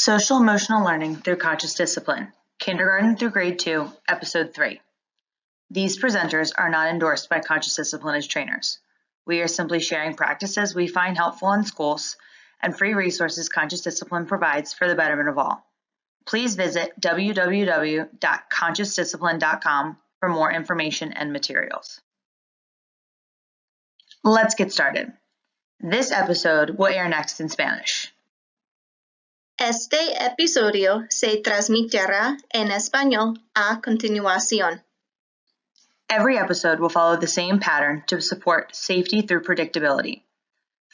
Social Emotional Learning Through Conscious Discipline, Kindergarten through Grade 2, Episode 3. These presenters are not endorsed by Conscious Discipline as trainers. We are simply sharing practices we find helpful in schools and free resources Conscious Discipline provides for the betterment of all. Please visit www.consciousdiscipline.com for more information and materials. Let's get started. This episode will air next in Spanish. Este episodio se transmitirá en español a continuación. Every episode will follow the same pattern to support safety through predictability.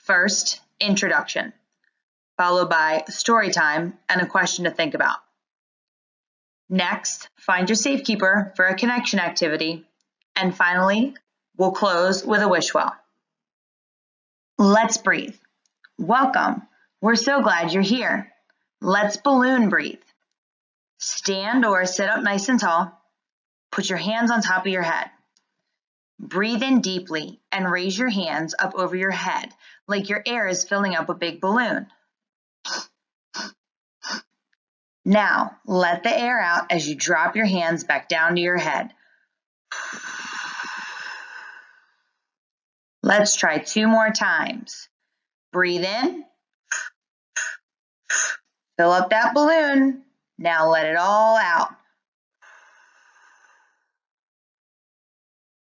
First, introduction, followed by story time and a question to think about. Next, find your safekeeper for a connection activity. And finally, we'll close with a wish well. Let's breathe. Welcome. We're so glad you're here. Let's balloon breathe. Stand or sit up nice and tall. Put your hands on top of your head. Breathe in deeply and raise your hands up over your head like your air is filling up a big balloon. Now, let the air out as you drop your hands back down to your head. Let's try 2 more times. Breathe in. Fill up that balloon. Now let it all out.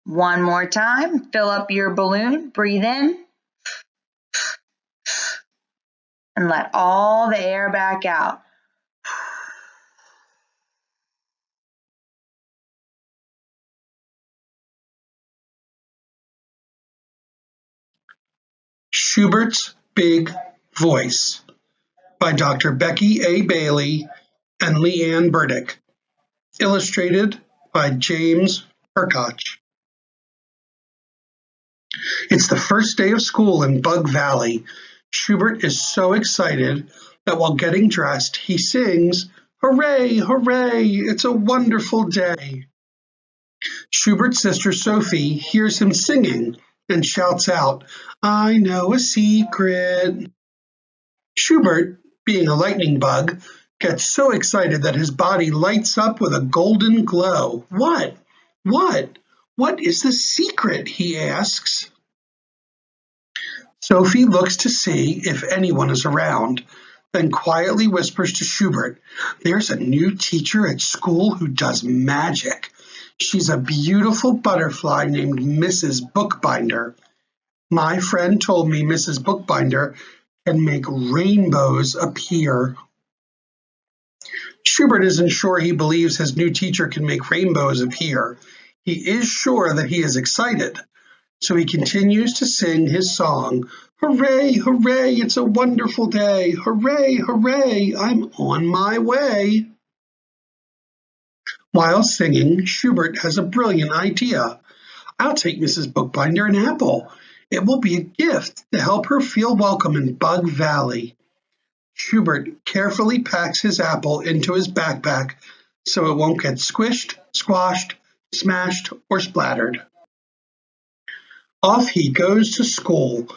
One more time. Fill up your balloon. Breathe in. And let all the air back out. Schubert's Big Voice by Dr. Becky A. Bailey and Leanne Burdick. Illustrated by James Perkoch. It's the first day of school in Bug Valley. Schubert is so excited that while getting dressed, he sings, "Hooray, hooray, it's a wonderful day." Schubert's sister Sophie hears him singing and shouts out, "I know a secret." Schubert, being a lightning bug, gets so excited that his body lights up with a golden glow. What is the secret? He asks. Sophie looks to see if anyone is around, then quietly whispers to Schubert, "There's a new teacher at school who does magic. She's a beautiful butterfly named Mrs. Bookbinder. My friend told me Mrs. Bookbinder can make rainbows appear." Schubert isn't sure he believes his new teacher can make rainbows appear. He is sure that he is excited, so he continues to sing his song, "Hooray, hooray, it's a wonderful day. Hooray, hooray, I'm on my way." While singing, Schubert has a brilliant idea. "I'll take Mrs. Bookbinder an apple. It will be a gift to help her feel welcome in Bug Valley." Schubert carefully packs his apple into his backpack so it won't get squished, squashed, smashed, or splattered. Off he goes to school.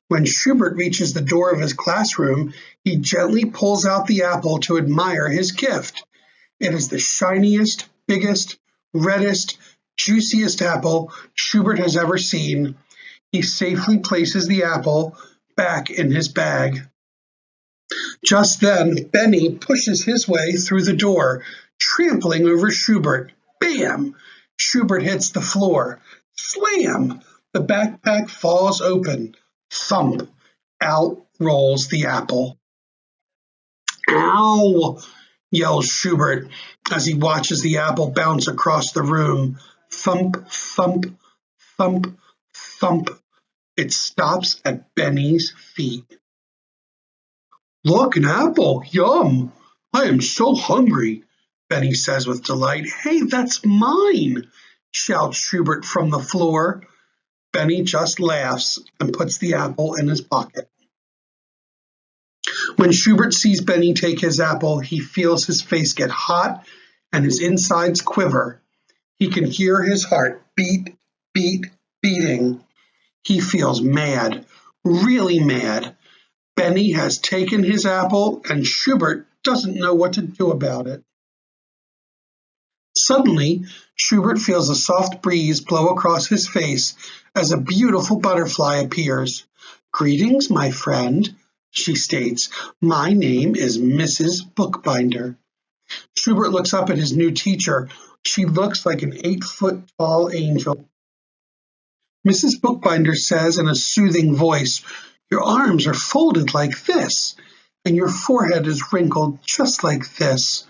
When Schubert reaches the door of his classroom, he gently pulls out the apple to admire his gift. It is the shiniest, biggest, reddest, juiciest apple Schubert has ever seen. He safely places the apple back in his bag. Just then, Benny pushes his way through the door, trampling over Schubert. Bam! Schubert hits the floor. Slam! The backpack falls open. Thump! Out rolls the apple. "Ow!" yells Schubert as he watches the apple bounce across the room. Thump, thump, thump, thump. It stops at Benny's feet. "Look, an apple! Yum! I am so hungry," Benny says with delight. "Hey, that's mine!" shouts Schubert from the floor. Benny just laughs and puts the apple in his pocket. When Schubert sees Benny take his apple, he feels his face get hot and his insides quiver. He can hear his heart beat, beat, beating. He feels mad, really mad. Benny has taken his apple and Schubert doesn't know what to do about it. Suddenly, Schubert feels a soft breeze blow across his face as a beautiful butterfly appears. "Greetings, my friend," she states. "My name is Mrs. Bookbinder." Schubert looks up at his new teacher. She looks like an 8-foot-tall angel. Mrs. Bookbinder says in a soothing voice, "Your arms are folded like this, and your forehead is wrinkled just like this."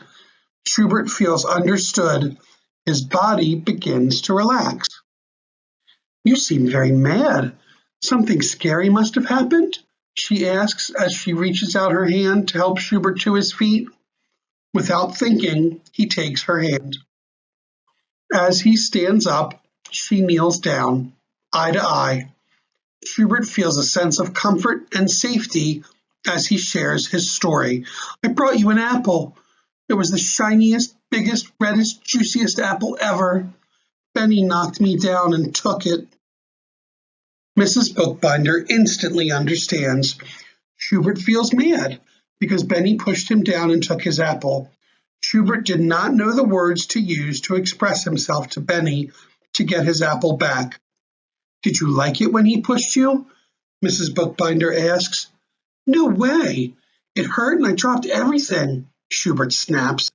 Schubert feels understood. His body begins to relax. "You seem very mad. Something scary must have happened?" she asks as she reaches out her hand to help Schubert to his feet. Without thinking, he takes her hand. As he stands up, she kneels down, eye to eye. Schubert feels a sense of comfort and safety as he shares his story. "I brought you an apple. It was the shiniest, biggest, reddest, juiciest apple ever. Benny knocked me down and took it." Mrs. Bookbinder instantly understands. Schubert feels mad because Benny pushed him down and took his apple. Schubert did not know the words to use to express himself to Benny to get his apple back. "Did you like it when he pushed you?" Mrs. Bookbinder asks. "No way. It hurt and I dropped everything," Schubert snaps.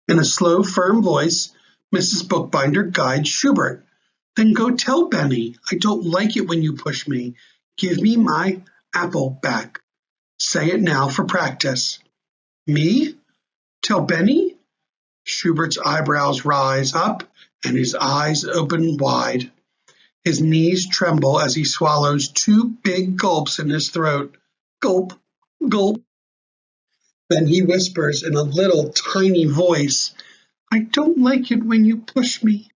In a slow, firm voice, Mrs. Bookbinder guides Schubert. "Then go tell Benny, I don't like it when you push me. Give me my apple back. Say it now for practice." "Me? Tell Benny?" Schubert's eyebrows rise up and his eyes open wide. His knees tremble as he swallows 2 big gulps in his throat. Gulp, gulp. Then he whispers in a little tiny voice, "I don't like it when you push me."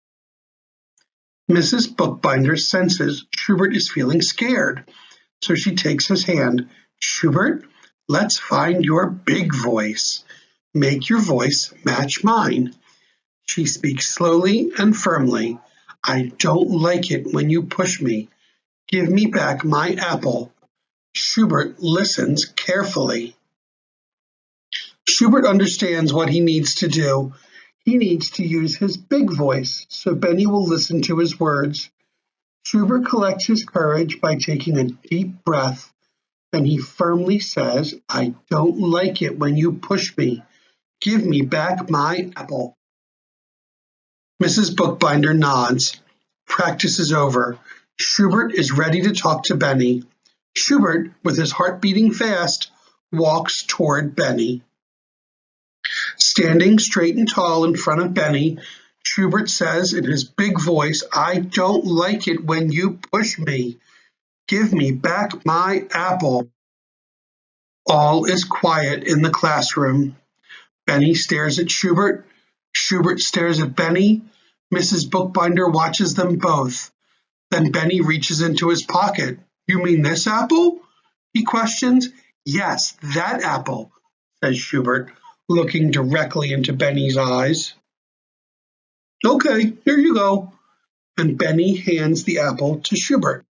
Mrs. Bookbinder senses Schubert is feeling scared, so she takes his hand. "Schubert, let's find your big voice. Make your voice match mine." She speaks slowly and firmly. "I don't like it when you push me. Give me back my apple." Schubert listens carefully. Schubert understands what he needs to do. He needs to use his big voice so Benny will listen to his words. Schubert collects his courage by taking a deep breath. Then he firmly says, "I don't like it when you push me. Give me back my apple." Mrs. Bookbinder nods. Practice is over. Schubert is ready to talk to Benny. Schubert, with his heart beating fast, walks toward Benny. Standing straight and tall in front of Benny, Schubert says in his big voice, "I don't like it when you push me. Give me back my apple." All is quiet in the classroom. Benny stares at Schubert. Schubert stares at Benny. Mrs. Bookbinder watches them both. Then Benny reaches into his pocket. "You mean this apple?" he questions. "Yes, that apple," says Schubert, looking directly into Benny's eyes. "Okay, here you go." And Benny hands the apple to Schubert.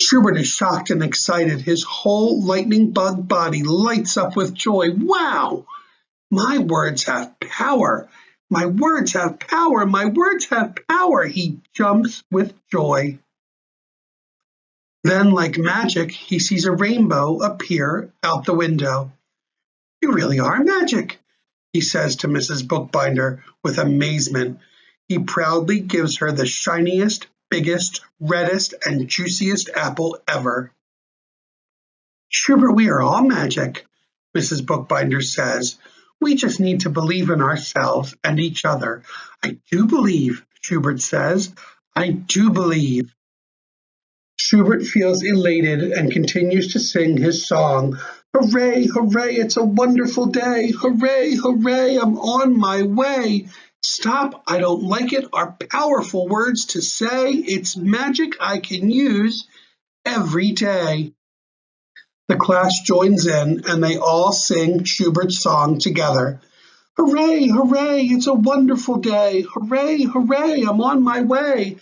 Schubert is shocked and excited. His whole lightning bug body lights up with joy. "Wow! My words have power. My words have power. My words have power." He jumps with joy. Then, like magic, he sees a rainbow appear out the window. "You really are magic," he says to Mrs. Bookbinder with amazement. He proudly gives her the shiniest, biggest, reddest, and juiciest apple ever. "Schubert, we are all magic," Mrs. Bookbinder says. "We just need to believe in ourselves and each other." "I do believe," Schubert says. "I do believe." Schubert feels elated and continues to sing his song. "Hooray, hooray, it's a wonderful day. Hooray, hooray, I'm on my way. Stop, I don't like it are powerful words to say. It's magic I can use every day." The class joins in and they all sing Schubert's song together. "Hooray, hooray, it's a wonderful day. Hooray, hooray, I'm on my way.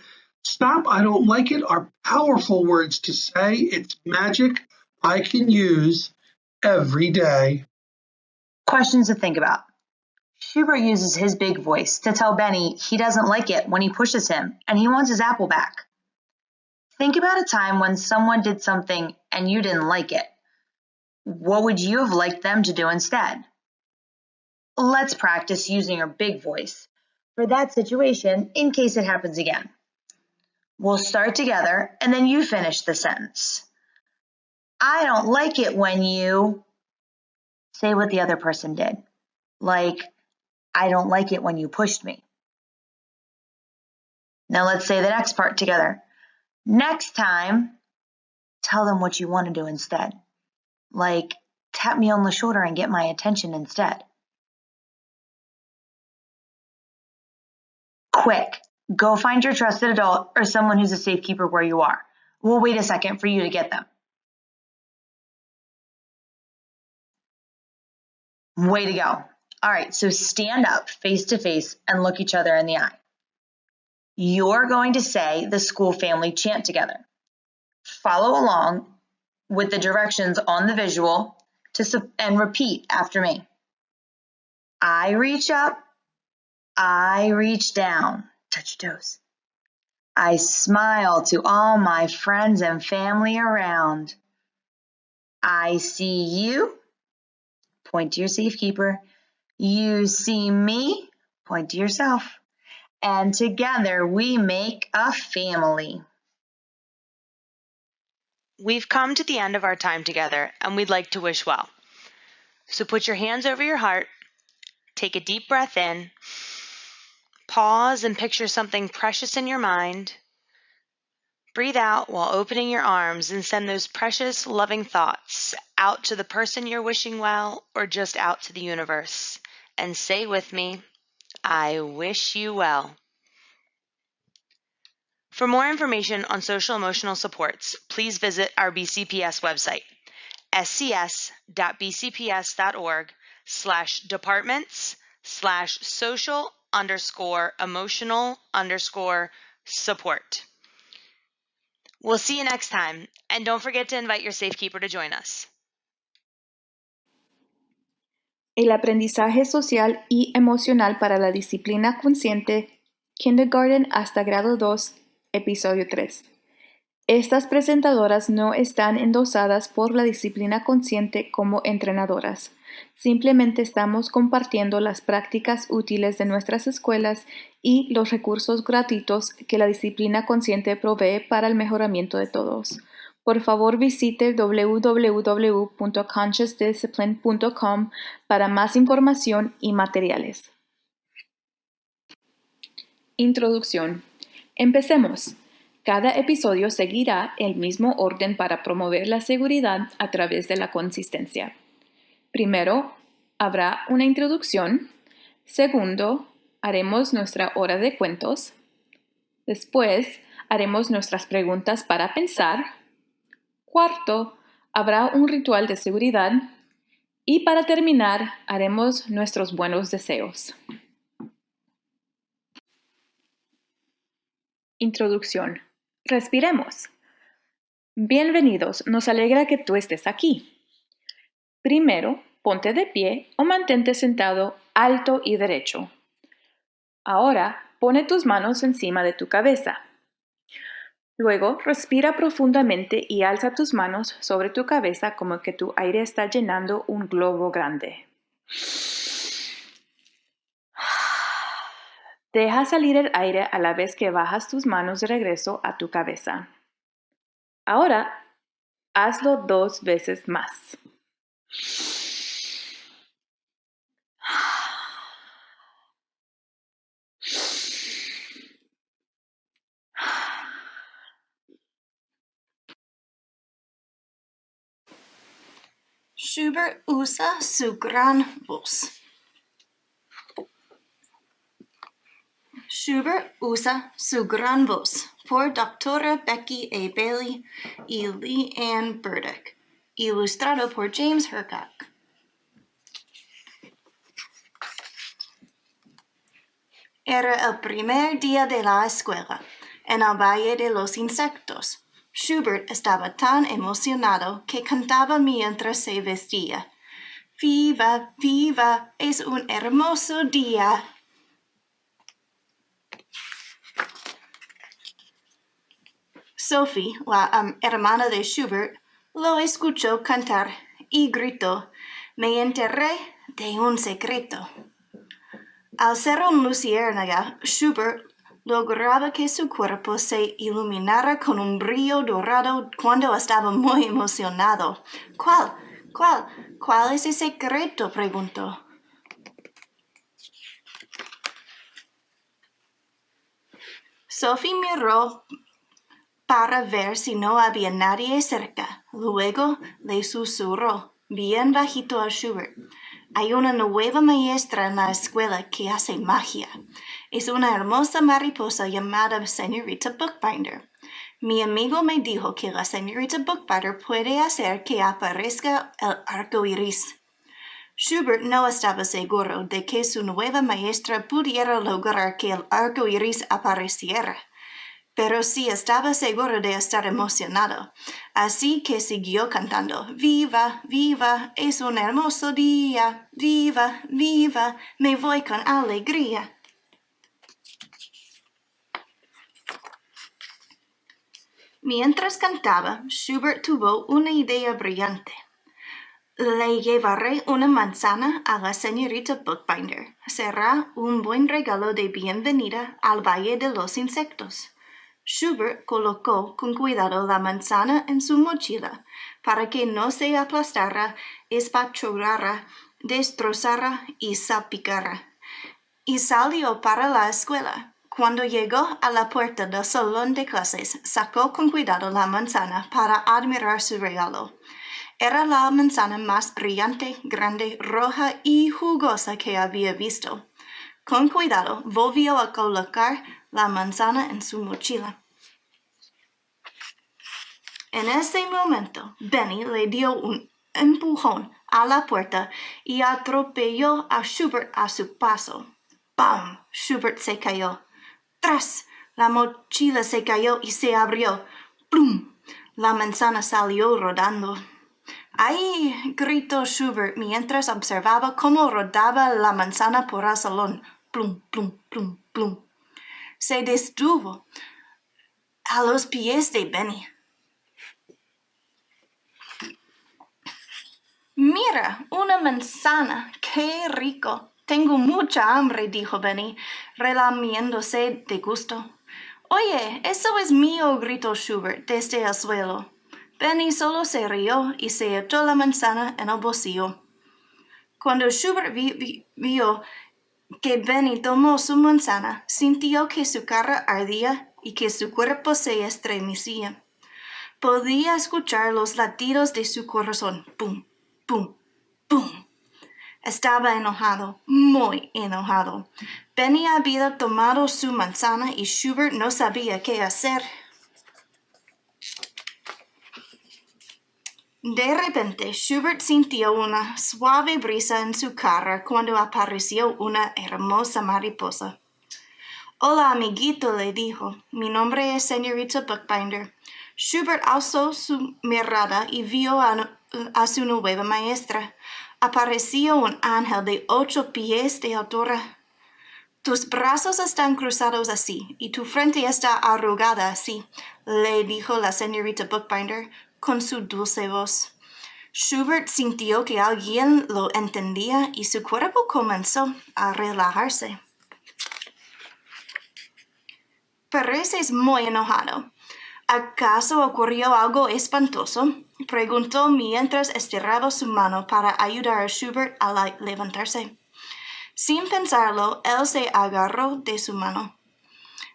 Stop, I don't like it are powerful words to say. It's magic I can use every day." Questions to think about. Schubert uses his big voice to tell Benny he doesn't like it when he pushes him and he wants his apple back. Think about a time when someone did something and you didn't like it. What would you have liked them to do instead? Let's practice using our big voice for that situation in case it happens again. We'll start together and then you finish the sentence. I don't like it when you say what the other person did. Like, I don't like it when you pushed me. Now let's say the next part together. Next time, tell them what you want to do instead. Like, tap me on the shoulder and get my attention instead. Quick, go find your trusted adult or someone who's a safekeeper where you are. We'll wait a second for you to get them. Way to go. All right, so stand up face to face and look each other in the eye. You're going to say the school family chant together. Follow along with the directions on the visual and repeat after me. I reach up, I reach down, touch your toes. I smile to all my friends and family around. I see you, point to your safekeeper. You see me, point to yourself. And together we make a family. We've come to the end of our time together and we'd like to wish well. So put your hands over your heart, take a deep breath in, pause and picture something precious in your mind. Breathe out while opening your arms and send those precious, loving thoughts out to the person you're wishing well or just out to the universe. And say with me, I wish you well. For more information on social emotional supports, please visit our BCPS website, scs.bcps.org/departments/social_emotional_support. We'll see you next time, and don't forget to invite your safekeeper to join us. El aprendizaje social y emocional para la disciplina consciente, Kindergarten hasta grado 2, episodio 3. Estas presentadoras no están endosadas por la disciplina consciente como entrenadoras. Simplemente estamos compartiendo las prácticas útiles de nuestras escuelas y los recursos gratuitos que la disciplina consciente provee para el mejoramiento de todos. Por favor, visite www.consciousdiscipline.com para más información y materiales. Introducción. Empecemos. Cada episodio seguirá el mismo orden para promover la seguridad a través de la consistencia. Primero, habrá una introducción. Segundo, haremos nuestra hora de cuentos. Después, haremos nuestras preguntas para pensar. Cuarto, habrá un ritual de seguridad. Y para terminar, haremos nuestros buenos deseos. Introducción. Respiremos. Bienvenidos, nos alegra que tú estés aquí. Primero, ponte de pie o mantente sentado alto y derecho. Ahora, pone tus manos encima de tu cabeza. Luego, respira profundamente y alza tus manos sobre tu cabeza como que tu aire está llenando un globo grande. Deja salir el aire a la vez que bajas tus manos de regreso a tu cabeza. Ahora, hazlo 2 veces más. Schubert usa su gran voz. Schubert usa su gran voz por Dra. Becky A. Bailey y Lee Ann Burdick, ilustrado por James Hercock. Era el primer día de la escuela, en el Valle de los Insectos. Schubert estaba tan emocionado que cantaba mientras se vestía. Viva, viva, es un hermoso día. Sophie, la hermana de Schubert, lo escuchó cantar y gritó, me enteré de un secreto. Al ser un luciérnaga, Schubert lograba que su cuerpo se iluminara con un brillo dorado cuando estaba muy emocionado. ¿Cuál es el secreto?, preguntó. Sophie miró para ver si no había nadie cerca. Luego le susurró bien bajito a Schubert. Hay una nueva maestra en la escuela que hace magia. Es una hermosa mariposa llamada señorita Bookbinder. Mi amigo me dijo que la señorita Bookbinder puede hacer que aparezca el arco iris. Schubert no estaba seguro de que su nueva maestra pudiera lograr que el arco iris apareciera, pero sí estaba seguro de estar emocionado, así que siguió cantando. Viva, viva, es un hermoso día. Viva, viva, me voy con alegría. Mientras cantaba, Schubert tuvo una idea brillante. Le llevaré una manzana a la señorita Bookbinder. Será un buen regalo de bienvenida al Valle de los Insectos. Schubert colocó con cuidado la manzana en su mochila para que no se aplastara, espachurrara, destrozara y salpicara. Y salió para la escuela. Cuando llegó a la puerta del salón de clases, sacó con cuidado la manzana para admirar su regalo. Era la manzana más brillante, grande, roja y jugosa que había visto. Con cuidado, volvió a colocar la manzana en su mochila. En ese momento, Benny le dio un empujón a la puerta y atropelló a Schubert a su paso. ¡Bam! Schubert se cayó. ¡Tras! La mochila se cayó y se abrió. ¡Plum! La manzana salió rodando. ¡Ay! Gritó Schubert mientras observaba cómo rodaba la manzana por el salón. ¡Plum, plum, plum, plum! Se detuvo a los pies de Benny. ¡Mira! ¡Una manzana! ¡Qué rico! Tengo mucha hambre, dijo Benny, relamiéndose de gusto. Oye, eso es mío, gritó Schubert desde el suelo. Benny solo se rió y se echó la manzana en el bolsillo. Cuando Schubert vio que Benny tomó su manzana, sintió que su cara ardía y que su cuerpo se estremecía. Podía escuchar los latidos de su corazón. ¡Pum! ¡Pum! ¡Pum! Estaba enojado, muy enojado. Benny había tomado su manzana y Schubert no sabía qué hacer. De repente, Schubert sintió una suave brisa en su cara cuando apareció una hermosa mariposa. Hola, amiguito, le dijo. Mi nombre es señorita Bookbinder. Schubert alzó su mirada y vio a su nueva maestra. Apareció un ángel de 8 pies de altura. Tus brazos están cruzados así, y tu frente está arrugada así, le dijo la señorita Bookbinder con su dulce voz. Schubert sintió que alguien lo entendía y su cuerpo comenzó a relajarse. Pareces muy enojado. ¿Acaso ocurrió algo espantoso?, preguntó mientras estiraba su mano para ayudar a Schubert a levantarse. Sin pensarlo, él se agarró de su mano.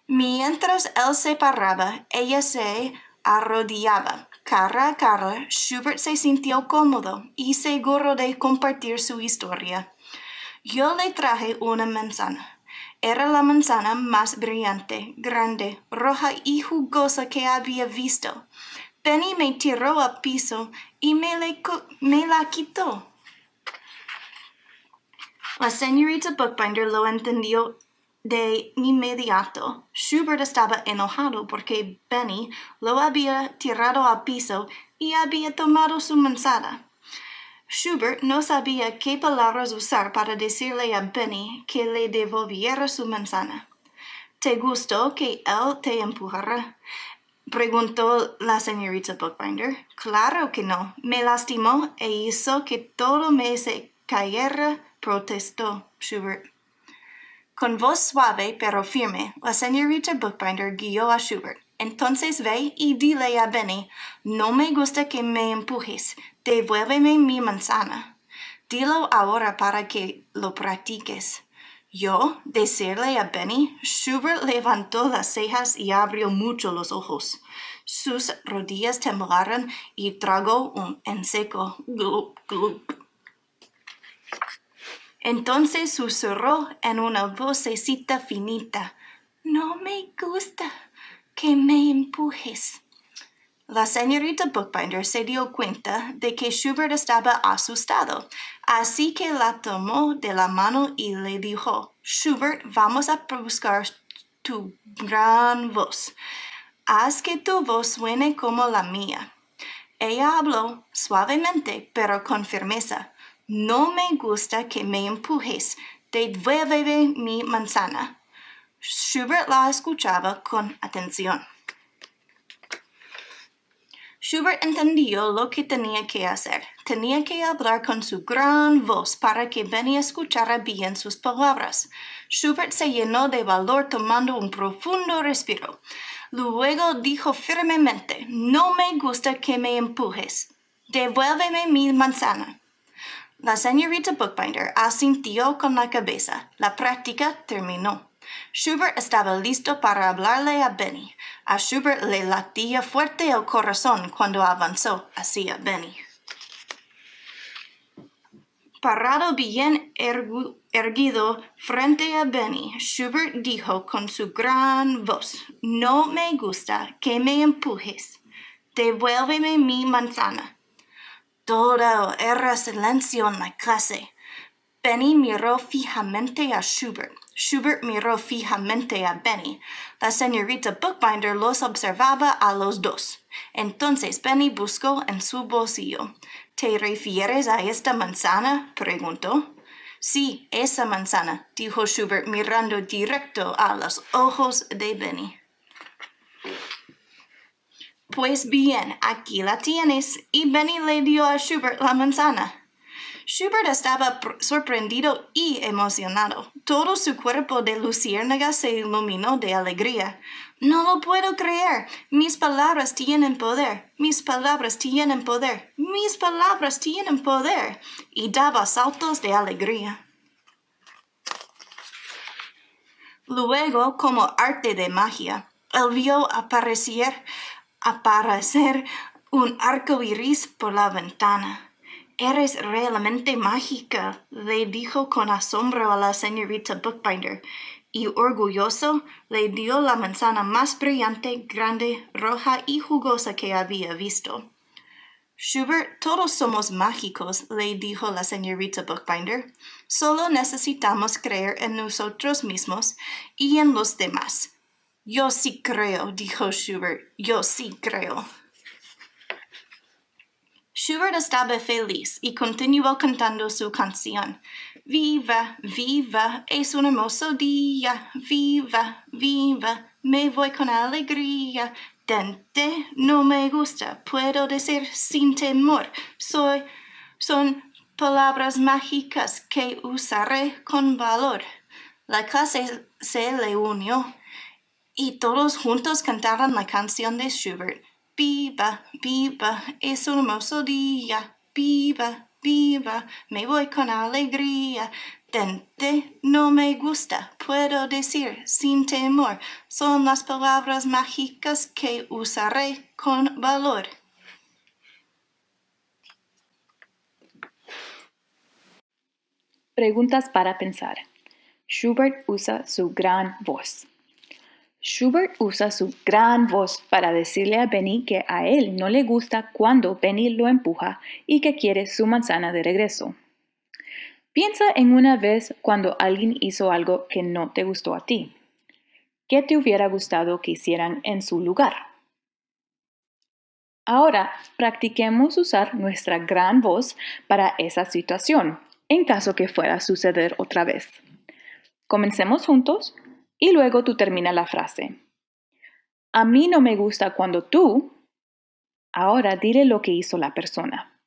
Mientras él se paraba, ella se arrodillaba. Cara a cara, Schubert se sintió cómodo y seguro de compartir su historia. Yo le traje una manzana. Era la manzana más brillante, grande, roja y jugosa que había visto. Benny me tiró al piso y me la quitó. La señorita Bookbinder lo entendió de inmediato. Schubert estaba enojado porque Benny lo había tirado al piso y había tomado su manzana. Schubert no sabía qué palabras usar para decirle a Benny que le devolviera su manzana. ¿Te gustó que él te empujara?, preguntó la señorita Bookbinder. Claro que no. Me lastimó e hizo que todo me se cayera, protestó Schubert. Con voz suave pero firme, la señorita Bookbinder guió a Schubert. Entonces ve y dile a Benny, no me gusta que me empujes, devuélveme mi manzana. Dilo ahora para que lo practiques. ¿Yo decirle a Benny? Schubert levantó las cejas y abrió mucho los ojos. Sus rodillas temblaron y tragó en seco. Glup, glup. Entonces susurró en una vocecita finita. No me gusta que me empujes. La señorita Bookbinder se dio cuenta de que Schubert estaba asustado, así que la tomó de la mano y le dijo, Schubert, vamos a buscar tu gran voz. Haz que tu voz suene como la mía. Ella habló suavemente, pero con firmeza. No me gusta que me empujes. Devuélveme mi manzana. Schubert la escuchaba con atención. Schubert entendió lo que tenía que hacer. Tenía que hablar con su gran voz para que Benny escuchara bien sus palabras. Schubert se llenó de valor tomando un profundo respiro. Luego dijo firmemente, no me gusta que me empujes. Devuélveme mi manzana. La señorita Bookbinder asintió con la cabeza. La práctica terminó. Schubert estaba listo para hablarle a Benny. A Schubert le latía fuerte el corazón cuando avanzó hacia Benny. Parado bien erguido frente a Benny, Schubert dijo con su gran voz, no me gusta que me empujes. Devuélveme mi manzana. Todo era silencio en la clase. Benny miró fijamente a Schubert. Schubert miró fijamente a Benny. La señorita Bookbinder los observaba a los dos. Entonces Benny buscó en su bolsillo. ¿Te refieres a esta manzana?, preguntó. Sí, esa manzana, dijo Schubert mirando directo a los ojos de Benny. Pues bien, aquí la tienes. Y Benny le dio a Schubert la manzana. Schubert estaba sorprendido y emocionado. Todo su cuerpo de luciérnaga se iluminó de alegría. No lo puedo creer. Mis palabras tienen poder. Mis palabras tienen poder. Mis palabras tienen poder. Y daba saltos de alegría. Luego, como arte de magia, él vio aparecer un arco iris por la ventana. Eres realmente mágica, le dijo con asombro a la señorita Bookbinder, y orgulloso le dio la manzana más brillante, grande, roja y jugosa que había visto. Schubert, todos somos mágicos, le dijo la señorita Bookbinder. Solo necesitamos creer en nosotros mismos y en los demás. Yo sí creo, dijo Schubert, yo sí creo. Schubert estaba feliz y continuó cantando su canción. Viva, viva, es un hermoso día. Viva, viva, me voy con alegría. Tente, no me gusta, puedo decir sin temor. Son palabras mágicas que usaré con valor. La clase se le unió y todos juntos cantaron la canción de Schubert. Viva, viva, es un hermoso día. Viva, viva, me voy con alegría. Tente, no me gusta, puedo decir sin temor. Son las palabras mágicas que usaré con valor. Preguntas para pensar. Schubert usa su gran voz. Schubert usa su gran voz para decirle a Benny que a él no le gusta cuando Benny lo empuja y que quiere su manzana de regreso. Piensa en una vez cuando alguien hizo algo que no te gustó a ti. ¿Qué te hubiera gustado que hicieran en su lugar? Ahora, practiquemos usar nuestra gran voz para esa situación, en caso que fuera a suceder otra vez. Comencemos juntos y luego tú termina la frase. A mí no me gusta cuando tú... Ahora dile lo que hizo la persona.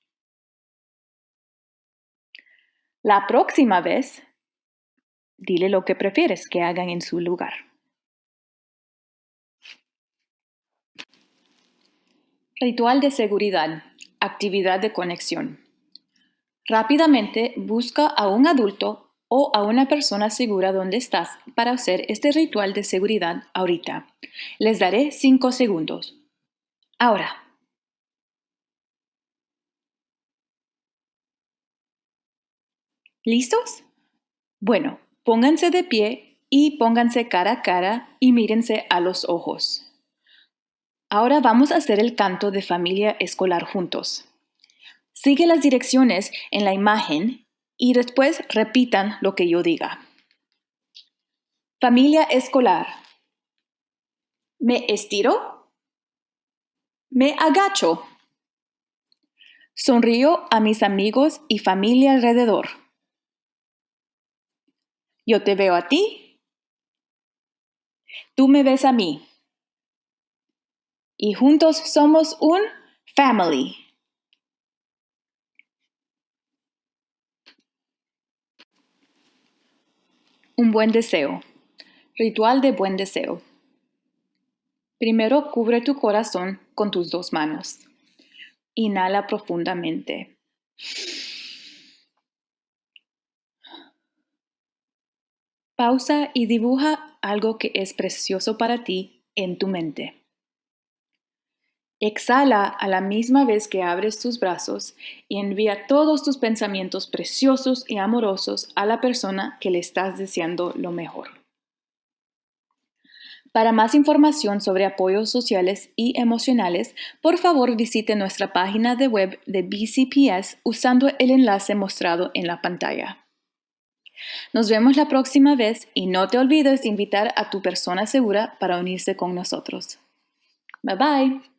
La próxima vez, dile lo que prefieres que hagan en su lugar. Ritual de seguridad, actividad de conexión. Rápidamente busca a un adulto o a una persona segura donde estás para hacer este ritual de seguridad ahorita. Les daré 5 segundos. Ahora. ¿Listos? Bueno, pónganse de pie y pónganse cara a cara y mírense a los ojos. Ahora vamos a hacer el canto de familia escolar juntos. Sigue las direcciones en la imagen y después repitan lo que yo diga. Familia escolar. Me estiro. Me agacho. Sonrío a mis amigos y familia alrededor. Yo te veo a ti. Tú me ves a mí. Y juntos somos un family. Un buen deseo. Ritual de buen deseo. Primero cubre tu corazón con tus 2 manos. Inhala profundamente. Pausa y dibuja algo que es precioso para ti en tu mente. Exhala a la misma vez que abres tus brazos y envía todos tus pensamientos preciosos y amorosos a la persona que le estás deseando lo mejor. Para más información sobre apoyos sociales y emocionales, por favor visite nuestra página de web de BCPS usando el enlace mostrado en la pantalla. Nos vemos la próxima vez y no te olvides de invitar a tu persona segura para unirse con nosotros. Bye bye.